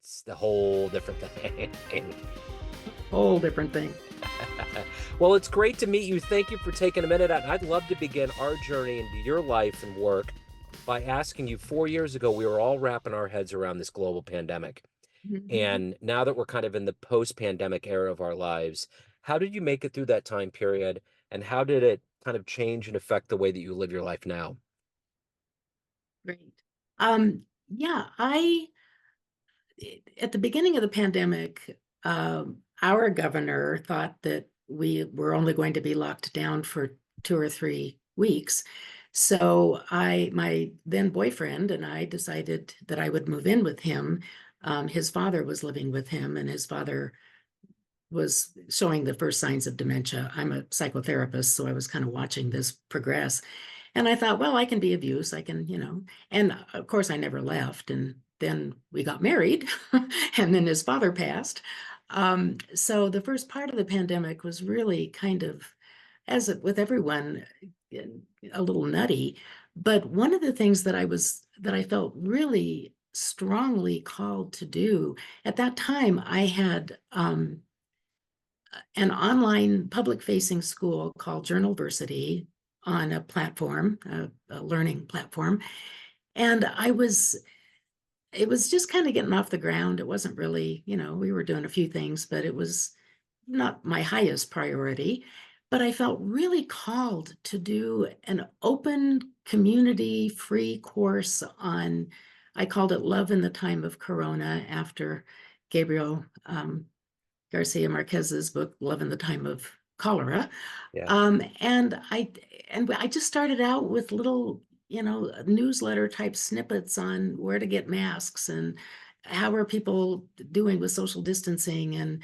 it's the whole different thing. Whole different thing. Well, it's great to meet you. Thank you for taking a minute out. And I'd love to begin our journey into your life and work by asking you 4 years ago, we were all wrapping our heads around this global pandemic. Mhm. And now that we're kind of in the post-pandemic era of our lives, how did you make it through that time period? And how did it kind of change and affect the way that you live your life now? Great. Yeah, I at the beginning of the pandemic, our governor thought that we were only going to be locked down for 2 or 3 weeks. So my then boyfriend and I decided that I would move in with him. His father was living with him, and his father was showing the first signs of dementia. I'm a psychotherapist, so I was kind of watching this progress. And I thought, well, I can be of use. I can, and of course, I never left. And then we got married, and then his father passed. So the first part of the pandemic was really kind of, with everyone, a little nutty. But one of the things that I felt really strongly called to do at that time, I had an online public-facing school called Journalversity on a platform, a learning platform. And it was just kind of getting off the ground. It wasn't really, we were doing a few things, but it was not my highest priority. But I felt really called to do an open community free course on, I called it Love in the Time of Corona, after Gabriel Garcia Marquez's book, Love in the Time of Cholera. Yeah. And I just started out with little, newsletter type snippets on where to get masks and how are people doing with social distancing, and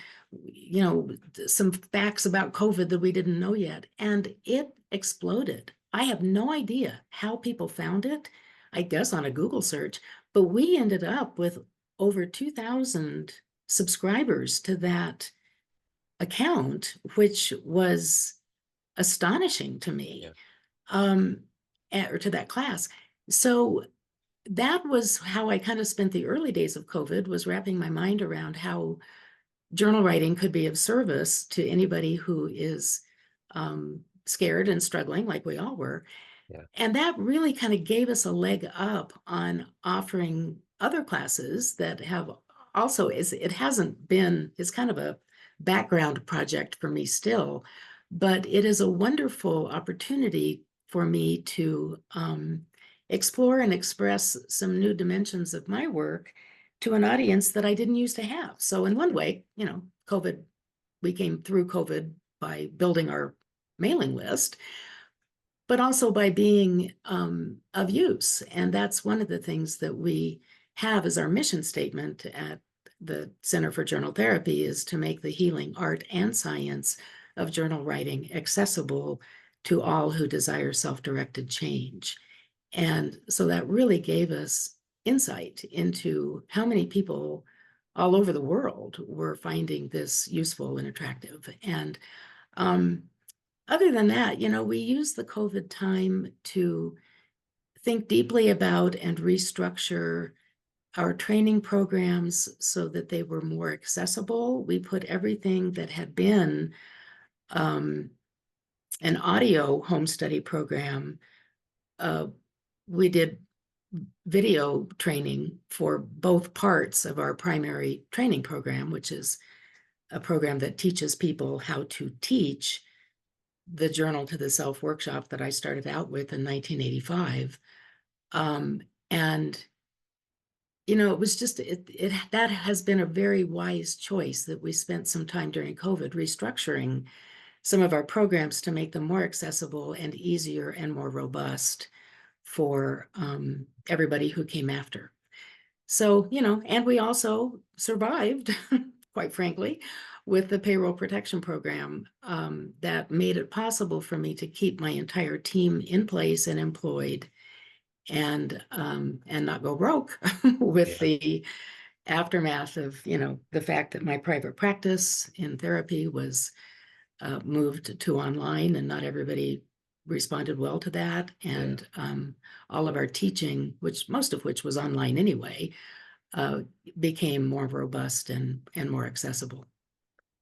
some facts about COVID that we didn't know yet. And it exploded. I have no idea how people found it. I guess on a Google search, but we ended up with over 2,000 subscribers to that account, which was astonishing to me, Yeah. um, or to that class. So that was how I kind of spent the early days of COVID, was wrapping my mind around how journal writing could be of service to anybody who is scared and struggling, like we all were. Yeah. And that really kind of gave us a leg up on offering other classes that have also, it hasn't been, it's kind of a background project for me still, but it is a wonderful opportunity for me to explore and express some new dimensions of my work to an audience that I didn't used to have. So in one way, COVID, we came through COVID by building our mailing list, but also by being of use. And that's one of the things that we have as our mission statement at the Center for Journal Therapy, is to make the healing art and science of journal writing accessible to all who desire self-directed change. And so that really gave us insight into how many people all over the world were finding this useful and attractive. And um, other than that, we use the COVID time to think deeply about and restructure our training programs so that they were more accessible. We put everything that had been um, an audio home study program. We did video training for both parts of our primary training program, which is a program that teaches people how to teach the Journal to the Self workshop that I started out with in 1985. And it was just that has been a very wise choice, that we spent some time during COVID restructuring some of our programs to make them more accessible and easier and more robust for everybody who came after. So, and we also survived, quite frankly, with the payroll protection program that made it possible for me to keep my entire team in place and employed, and not go broke with Yeah. the aftermath of, the fact that my private practice in therapy was moved to online, and not everybody responded well to that. Yeah. And all of our teaching, which most of which was online anyway, uh, became more robust and more accessible.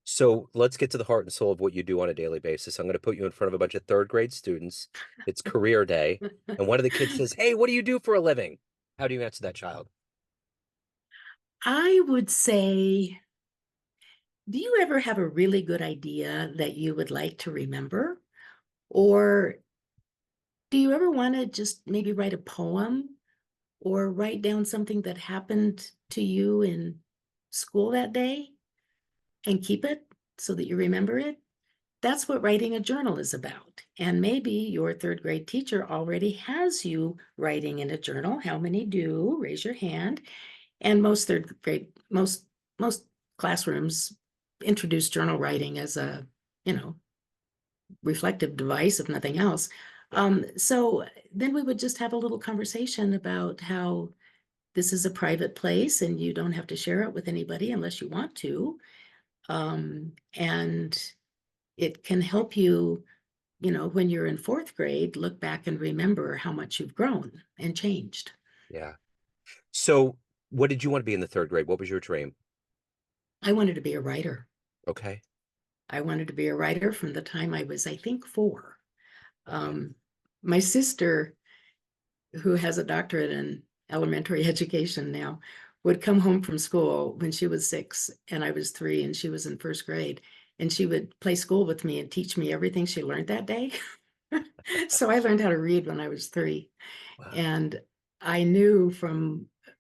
So let's get to the heart and soul of what you do on a daily basis. I'm going to put you in front of a bunch of third grade students. It's career day. And one of the kids says, "Hey, what do you do for a living?" How do you answer that child? I would say, do you ever have a really good idea that you would like to remember? Or do you ever want to just maybe write a poem or write down something that happened to you in school that day and keep it so that you remember it? That's what writing a journal is about. And maybe your third grade teacher already has you writing in a journal. How many do? Raise your hand. And most third grade, most classrooms introduce journal writing as a, you know, reflective device, if nothing else. Yeah. So then we would just have a little conversation about how this is a private place and you don't have to share it with anybody unless you want to. And it can help you, when you're in fourth grade, look back and remember how much you've grown and changed. Yeah. So what did you want to be in the third grade? What was your dream? I wanted to be a writer. Okay. I wanted to be a writer from the time I was, I think, 4. Okay. Um, my sister, who has a doctorate in elementary education now, would come home from school when she was 6 and I was 3 and she was in first grade. And she would play school with me and teach me everything she learned that day. So I learned how to read when I was 3. Wow. And I knew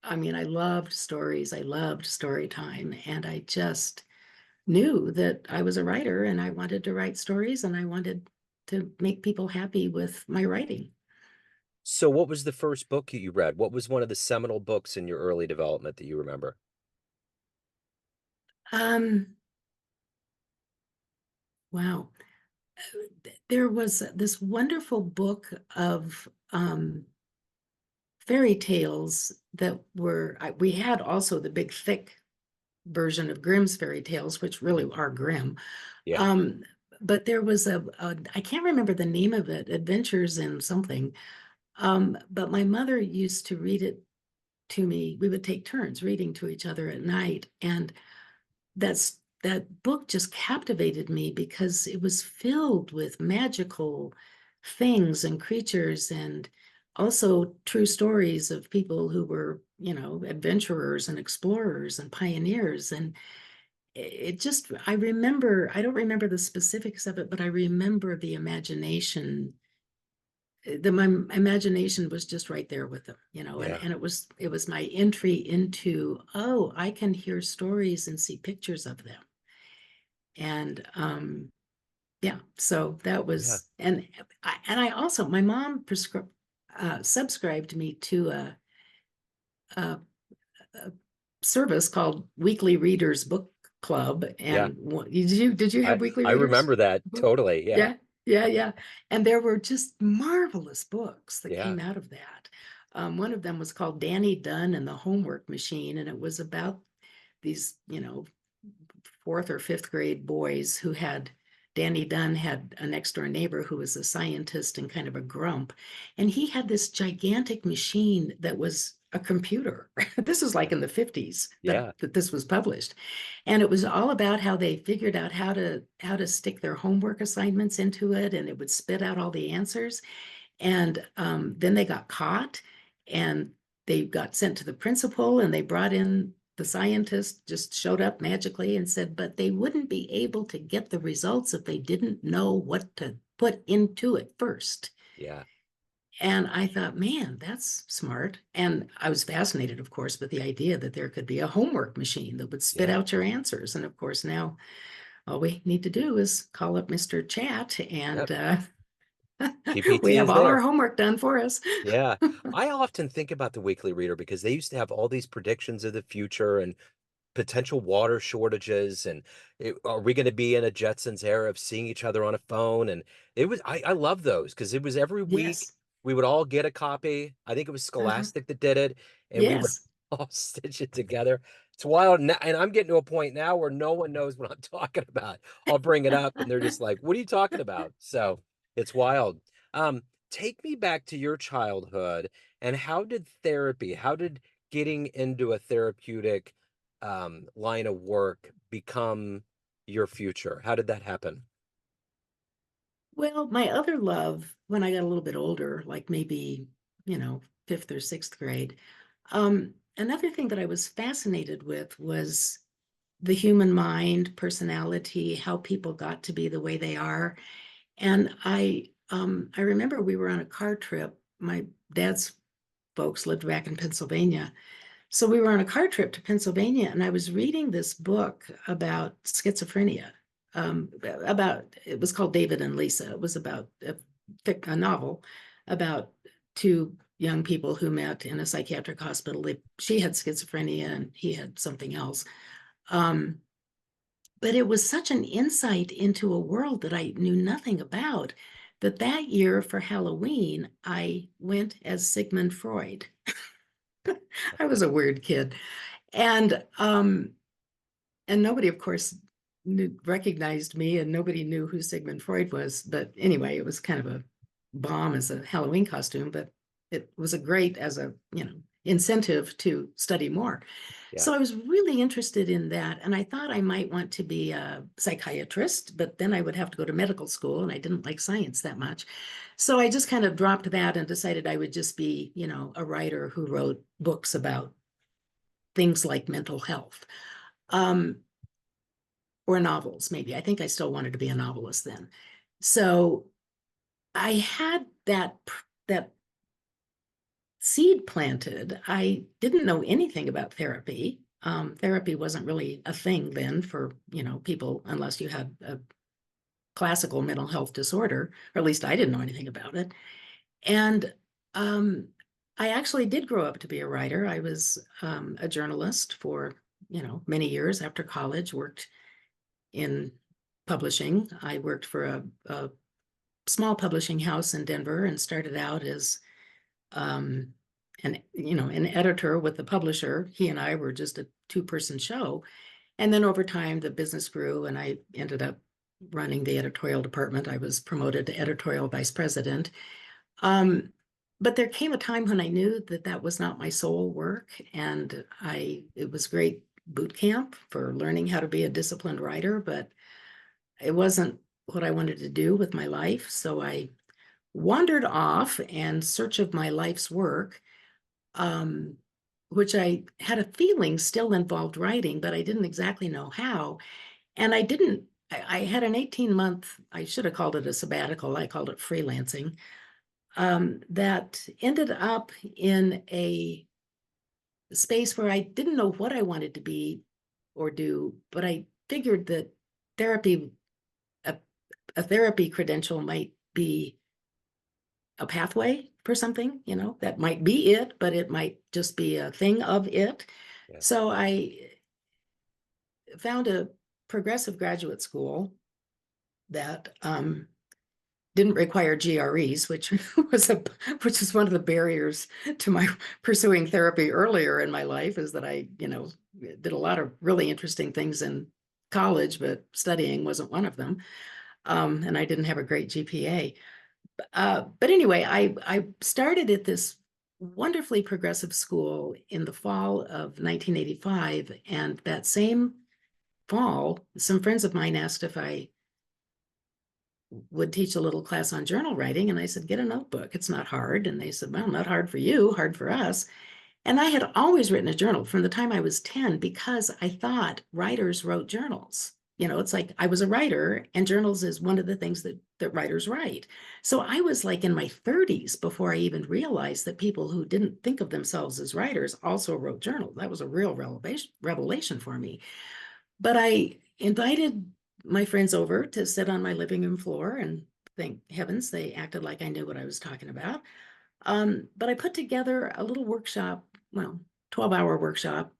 I loved stories. I loved story time. And I just knew that I was a writer and I wanted to write stories and I wanted to make people happy with my writing. So what was the first book you read? What was one of the seminal books in your early development that you remember? Um, wow. There was this wonderful book of fairy tales that we had also the big thick version of Grimm's fairy tales, which really are grim. Yeah. Um, but there was I can't remember the name of it, Adventures in something. But my mother used to read it to me. We would take turns reading to each other at night. And that book just captivated me because it was filled with magical things and creatures and also true stories of people who were, adventurers and explorers and pioneers. And it just, I don't remember the specifics of it, but I remember the imagination. My imagination was just right there with them, and, Yeah. and it was my entry into, oh, I can hear stories and see pictures of them. And yeah, so that Yeah. was, and I also, my mom subscribed me to a a service called Weekly Readers Book Club. Yeah. And did you I have Weekly I Readers? remember that totally. Yeah. Yeah, yeah, yeah. And there were just marvelous books that Yeah. came out of that. One of them was called Danny Dunn and the Homework Machine, and it was about these, fourth or fifth grade boys who had Danny Dunn had a next door neighbor who was a scientist and kind of a grump. And he had this gigantic machine that was a computer. This is like Yeah. in the 50s that, Yeah. that this was published. And it was all about how they figured out how to stick their homework assignments into it, and it would spit out all the answers. And then they got caught and they got sent to the principal and they brought in the scientist, just showed up magically and said, but they wouldn't be able to get the results if they didn't know what to put into it first. Yeah. And I thought, man, that's smart. And I was fascinated, of course, with the idea that there could be a homework machine that would spit Yeah. out your answers. And of course, now all we need to do is call up Mr. Chat and Yep. GPT we have is all our there. homework done for us. Yeah. I often think about the Weekly Reader because they used to have all these predictions of the future and potential water shortages and are we going to be in a Jetsons era of seeing each other on a phone? And I love those because it was every week Yes. we would all get a copy. I think it was Uh-huh. Scholastic that did it, and we would Yes. all stitch it together. It's wild. And I'm getting to a point now where no one knows what I'm talking about. I'll bring it up and they're just like, what are you talking about? So it's wild. Um, Take me back to your childhood and how did getting into a therapeutic line of work become your future? How did that happen? Well, my other love, when I got a little bit older, like maybe, fifth or sixth grade, another thing that I was fascinated with was the human mind, personality, how people got to be the way they are. And I remember we were on a car trip. My dad's folks lived back in Pennsylvania. So we were on a car trip to Pennsylvania, and I was reading this book about schizophrenia. It was called David and Lisa. It was about a novel about two young people who met in a psychiatric hospital. She had schizophrenia and he had something else. Um, but it was such an insight into a world that I knew nothing about that year for Halloween, I went as Sigmund Freud. I was a weird kid. And nobody, of course, recognized me, and nobody knew who Sigmund Freud was. But anyway, it was kind of a bomb as a Halloween costume, but it was a great as a incentive to study more. Yeah. So I was really interested in that, and I thought I might want to be a psychiatrist, but then I would have to go to medical school, and I didn't like science that much. So I just kind of dropped that and decided I would just be, a writer who wrote books about things like mental health. Um, or novels, maybe. I think I still wanted to be a novelist then. So I had that seed planted. I didn't know anything about therapy. Therapy wasn't really a thing then for people unless you had a classical mental health disorder, or at least I didn't know anything about it. And um, I actually did grow up to be a writer. I was a journalist for many years after college. Worked in publishing. I worked for a small publishing house in Denver and started out as um, an editor with the publisher. He and I were just a two-person show. And then over time, the business grew and I ended up running the editorial department. I was promoted to editorial vice president. Um, but there came a time when I knew that that was not my sole work. And it was great boot camp for learning how to be a disciplined writer, but it wasn't what I wanted to do with my life. So I wandered off in search of my life's work, um, which I had a feeling still involved writing, but I didn't exactly know how. And I didn't, I had an 18-month, I should have called it a sabbatical, I called it freelancing, that ended up in a space where I didn't know what I wanted to be or do, but I figured that therapy, a, a therapy credential might be a pathway for something, that might be it, but it might just be a thing of it. Yeah. So I found a progressive graduate school that didn't require GREs, which which is one of the barriers to my pursuing therapy earlier in my life, is that I, did a lot of really interesting things in college, but studying wasn't one of them. And I didn't have a great GPA. But anyway, I started at this wonderfully progressive school in the fall of 1985. And that same fall, some friends of mine asked if I would teach a little class on journal writing. And I said, get a notebook. It's not hard. And they said, well, not hard for you, hard for us. And I had always written a journal from the time I was 10 because I thought writers wrote journals. It's like I was a writer, and journals is one of the things that writers write. So I was like in my 30s before I even realized that people who didn't think of themselves as writers also wrote journals. That was a real revelation for me. But I invited my friends over to sit on my living room floor, and thank heavens they acted like I knew what I was talking about. But I put together a little workshop, well, 12-hour workshop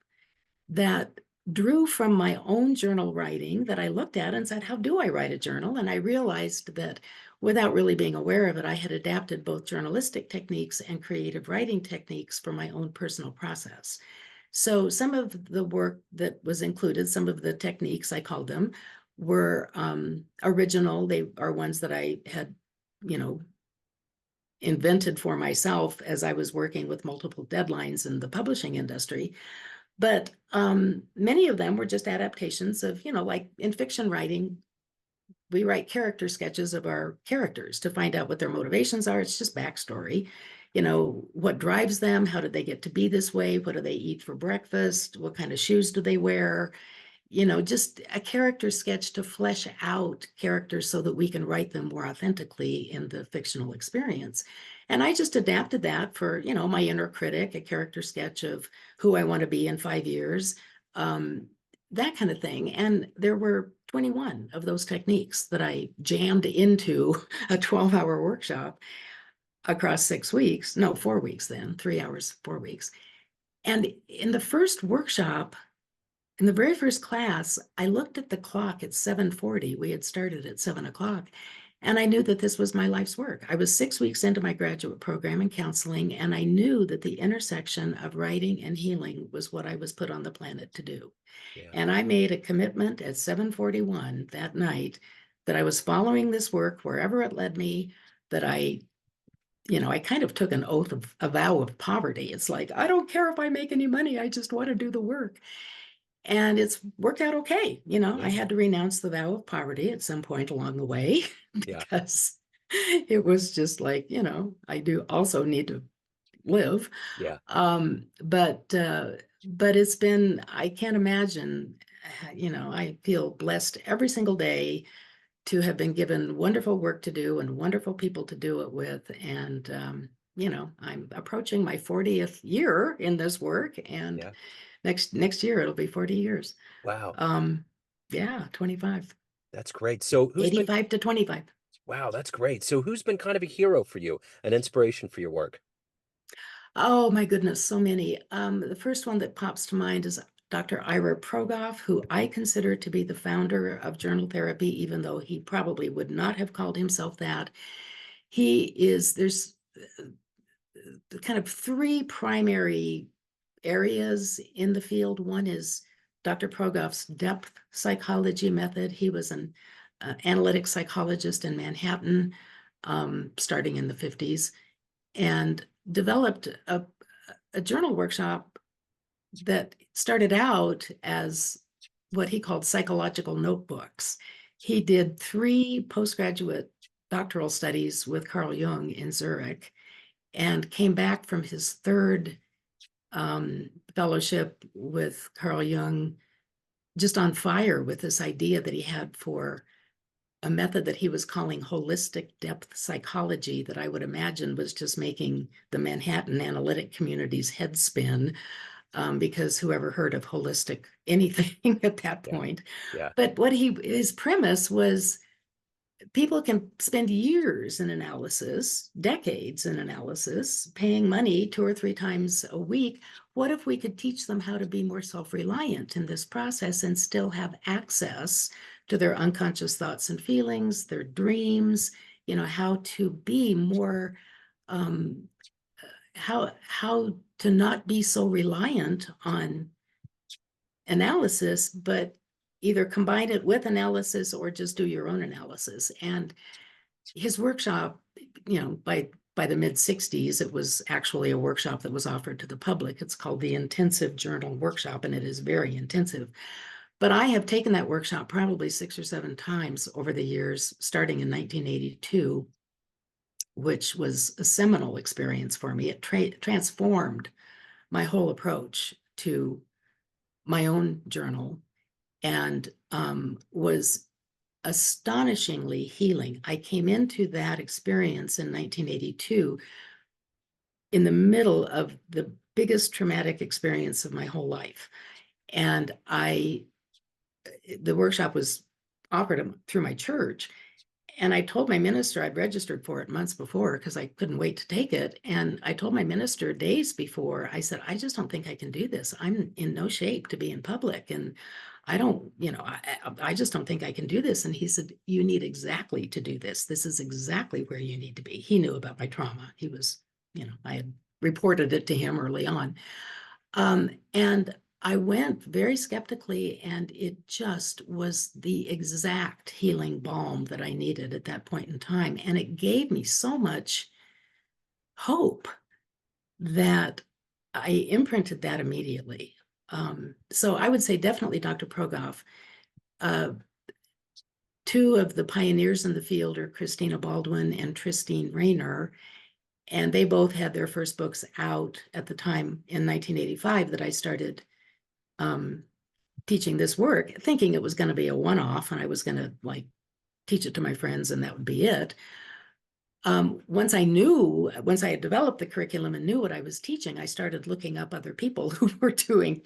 that drew from my own journal writing that I looked at and said, how do I write a journal? And I realized that without really being aware of it, I had adapted both journalistic techniques and creative writing techniques for my own personal process. So some of the work that was included, some of the techniques, I called them, were original. They are ones that I had, you know, invented for myself as I was working with multiple deadlines in the publishing industry. But many of them were just adaptations of, like in fiction writing, we write character sketches of our characters to find out what their motivations are. It's just backstory. What drives them? How did they get to be this way? What do they eat for breakfast? What kind of shoes do they wear? Just a character sketch to flesh out characters so that we can write them more authentically in the fictional experience. And I just adapted that for, my inner critic, a character sketch of who I want to be in 5 years, um, that kind of thing. And there were 21 of those techniques that I jammed into a 12-hour workshop across 6 weeks. No, 4 weeks then, 3 hours, 4 weeks. And in the first workshop, in the very first class, I looked at the clock at 7:40. We had started at 7 o'clock, and I knew that this was my life's work. I was 6 weeks into my graduate program in counseling, and I knew that the intersection of writing and healing was what I was put on the planet to do. Yeah. And I made a commitment at 7:41 that night that I was following this work wherever it led me, that I kind of took an oath of a vow of poverty. It's like, I don't care if I make any money, I just want to do the work. And it's worked out okay. I Yeah. had to renounce the vow of poverty at some point along the way Yeah. because it was just like, I do also need to live. Yeah. But it's been, I can't imagine, I feel blessed every single day to have been given wonderful work to do and wonderful people to do it with. And, I'm approaching my 40th year in this work, and Yeah. next year it'll be 40 years. Wow. Um, yeah, 25, That's great. So who's been 85 to 25. wow, that's great. So who's been kind of a hero for you, an inspiration for your work? Oh my goodness, so many. The first one that pops to mind is Dr. Ira Progoff, who I consider to be the founder of journal therapy, even though he probably would not have called himself that. There's kind of three primary areas in the field. One is Dr. Progoff's depth psychology method. He was an analytic psychologist in Manhattan, starting in the 50s, and developed a journal workshop that started out as what he called psychological notebooks. He did 3 postgraduate doctoral studies with Carl Jung in Zurich and came back from his third fellowship with Carl Jung just on fire with this idea that he had for a method that he was calling holistic depth psychology, that I would imagine was just making the Manhattan analytic community's head spin, because whoever heard of holistic anything at that Yeah. point. Yeah. But his premise was, people can spend years in analysis, decades in analysis, paying money 2 or 3 times a week. What if we could teach them how to be more self-reliant in this process and still have access to their unconscious thoughts and feelings, their dreams, how to be more, um, how to not be so reliant on analysis, but either combine it with analysis or just do your own analysis. And his workshop, by the mid 60s, it was actually a workshop that was offered to the public. It's called the Intensive Journal Workshop, and it is very intensive. But I have taken that workshop probably 6 or 7 times over the years, starting in 1982, which was a seminal experience for me. It transformed my whole approach to my own journal, and was astonishingly healing. I came into that experience in 1982 in the middle of the biggest traumatic experience of my whole life. And the workshop was offered through my church. And I told my minister, I'd registered for it months before because I couldn't wait to take it. And I told my minister days before, I said, I just don't think I can do this. I'm in no shape to be in public. And I don't, I just don't think I can do this. And he said, you need exactly to do this. This is exactly where you need to be. He knew about my trauma. He was, I had reported it to him early on. And I went very skeptically, and it just was the exact healing balm that I needed at that point in time. And it gave me so much hope that I imprinted that immediately. So I would say definitely Dr. Progoff. Uh, Two of the pioneers in the field are Christina Baldwin and Tristine Rayner, and they both had their first books out at the time in 1985 that I started um, teaching this work, thinking it was going to be a one-off and I was going to like teach it to my friends and that would be it. Once I had developed the curriculum and knew what I was teaching, I started looking up other people who were doing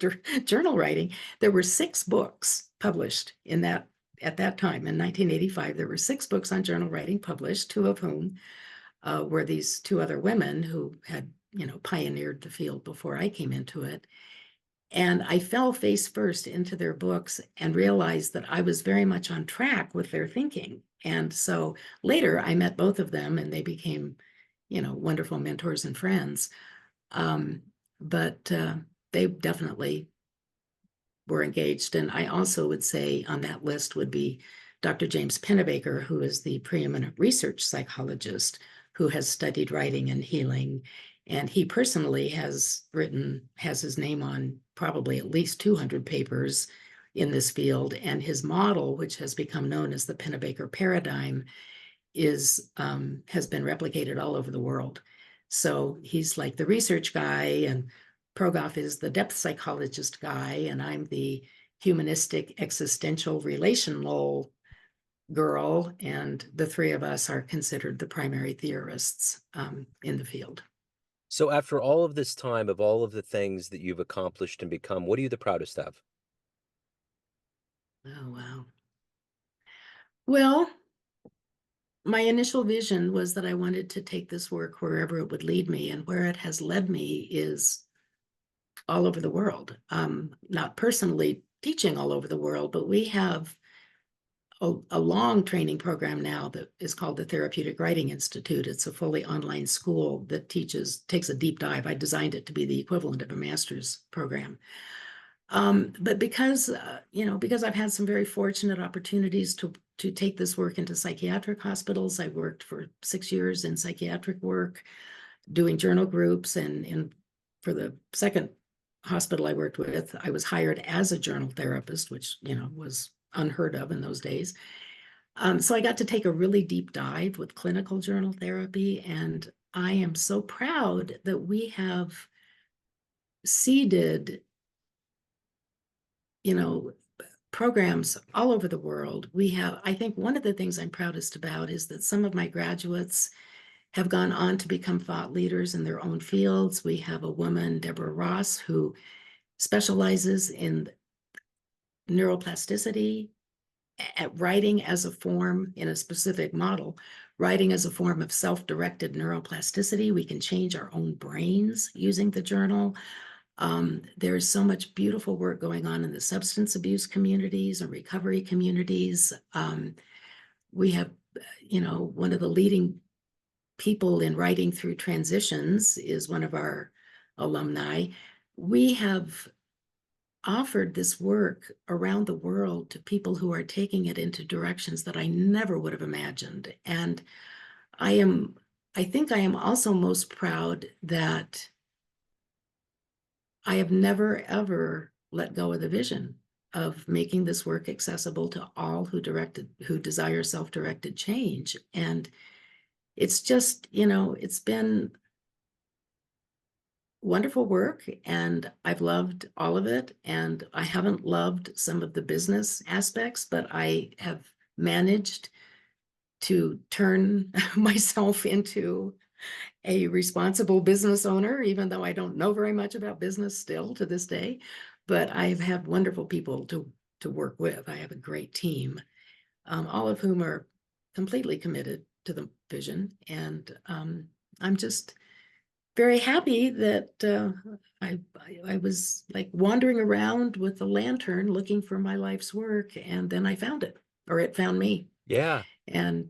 journal writing. There were 6 books published in that at that time in 1985. There were 6 books on journal writing published, 2 of whom were these 2 other women who had, pioneered the field before I came into it. And I fell face first into their books and realized that I was very much on track with their thinking. And so later I met both of them and they became, wonderful mentors and friends. Um, but they definitely were engaged. And I also would say on that list would be Dr. James Pennebaker, who is the preeminent research psychologist who has studied writing and healing. And he personally has his name on probably at least 200 papers in this field. And his model, which has become known as the Pennebaker paradigm, has been replicated all over the world. So he's like the research guy, and Progoff is the depth psychologist guy, and I'm the humanistic existential relational girl, and the 3 of us are considered the primary theorists in the field. So after all of this time of all of the things that you've accomplished and become, what are you the proudest of? Oh, wow. Well, my initial vision was that I wanted to take this work wherever it would lead me, and where it has led me is all over the world. Not personally teaching all over the world, but we have a long training program now that is called the Therapeutic Writing Institute. It's a fully online school that takes a deep dive. I designed it to be the equivalent of a master's program. But because I've had some very fortunate opportunities to take this work into psychiatric hospitals. I worked for 6 years in psychiatric work, doing journal groups, and for the second hospital I worked with, I was hired as a journal therapist, which was unheard of in those days. So I got to take a really deep dive with clinical journal therapy, and I am so proud that we have seeded, you know, programs all over the world. I think one of the things I'm proudest about is that some of my graduates have gone on to become thought leaders in their own fields. We have a woman, Deborah Ross, who specializes in neuroplasticity, at writing as a form in a specific model, writing as a form of self-directed neuroplasticity. We can change our own brains using the journal. There's so much beautiful work going on in the substance abuse communities and recovery communities. We have, one of the leading people in writing through transitions is one of our alumni. We have offered this work around the world to people who are taking it into directions that I never would have imagined. And I am, I think I am also most proud that I have never, ever let go of the vision of making this work accessible to all who desire self-directed change. And it's just, it's been wonderful work and I've loved all of it. And I haven't loved some of the business aspects, but I have managed to turn myself into a responsible business owner, even though I don't know very much about business still to this day. But I've had wonderful people to work with. I have a great team, all of whom are completely committed to the vision. And I'm just very happy that I was like wandering around with a lantern looking for my life's work, and then I found it, or it found me. Yeah, And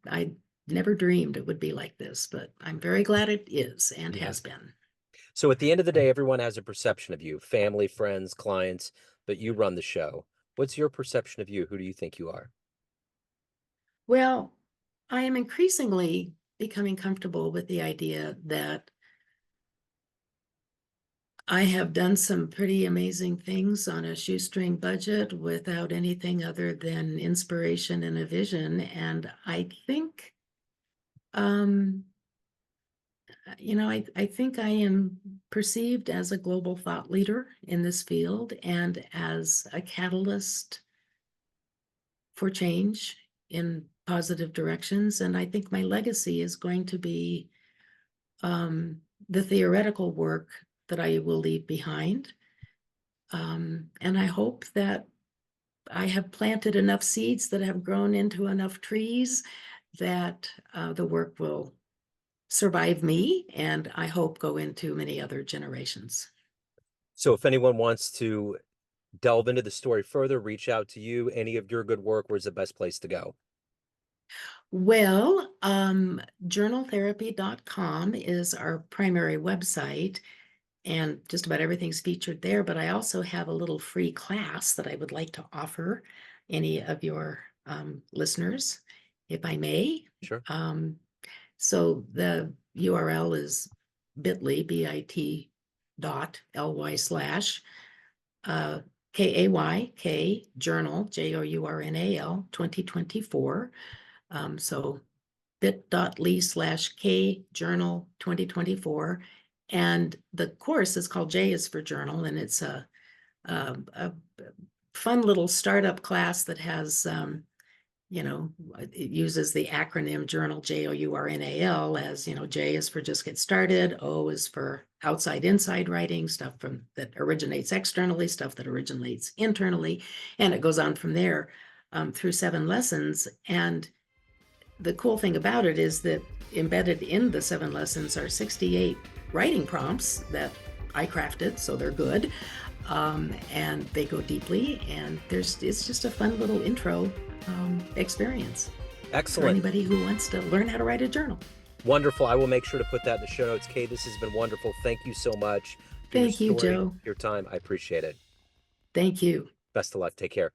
I never dreamed it would be like this, but I'm very glad it is and yeah. has been. So at the end of the day, everyone has a perception of you, family, friends, clients, but you run the show. What's your perception of you? Who do you think you are? Well, I am increasingly becoming comfortable with the idea that I have done some pretty amazing things on a shoestring budget without anything other than inspiration and a vision. And I think, um, I think I am perceived as a global thought leader in this field and as a catalyst for change in positive directions. And I think my legacy is going to be the theoretical work that I will leave behind. And I hope that I have planted enough seeds that have grown into enough trees that the work will survive me and I hope go into many other generations. So if anyone wants to delve into the story further, reach out to you, any of your good work, where's the best place to go? Well, journaltherapy.com is our primary website, and just about everything's featured there. But I also have a little free class that I would like to offer any of your listeners, if I may. Sure. So the URL is bit.ly, bit.ly/ uh, KAYK journal, JOURNAL 2024. So bit.ly/K journal 2024. And the course is called J is for Journal, and it's a fun little startup class that has, it uses the acronym journal, JOURNAL, as, J is for just get started, O is for outside inside writing, stuff that originates externally, stuff that originates internally, and it goes on from there through 7 lessons. And the cool thing about it is that embedded in the 7 lessons are 68 writing prompts that I crafted, so they're good. And they go deeply, and it's just a fun little intro experience for Excellent. anybody who wants to learn how to write a journal. Wonderful. I will make sure to put that in the show notes. Kay, this has been wonderful. Thank you so much for your Thank you, story, Joe. your time. I appreciate it. Thank you. Best of luck. Take care.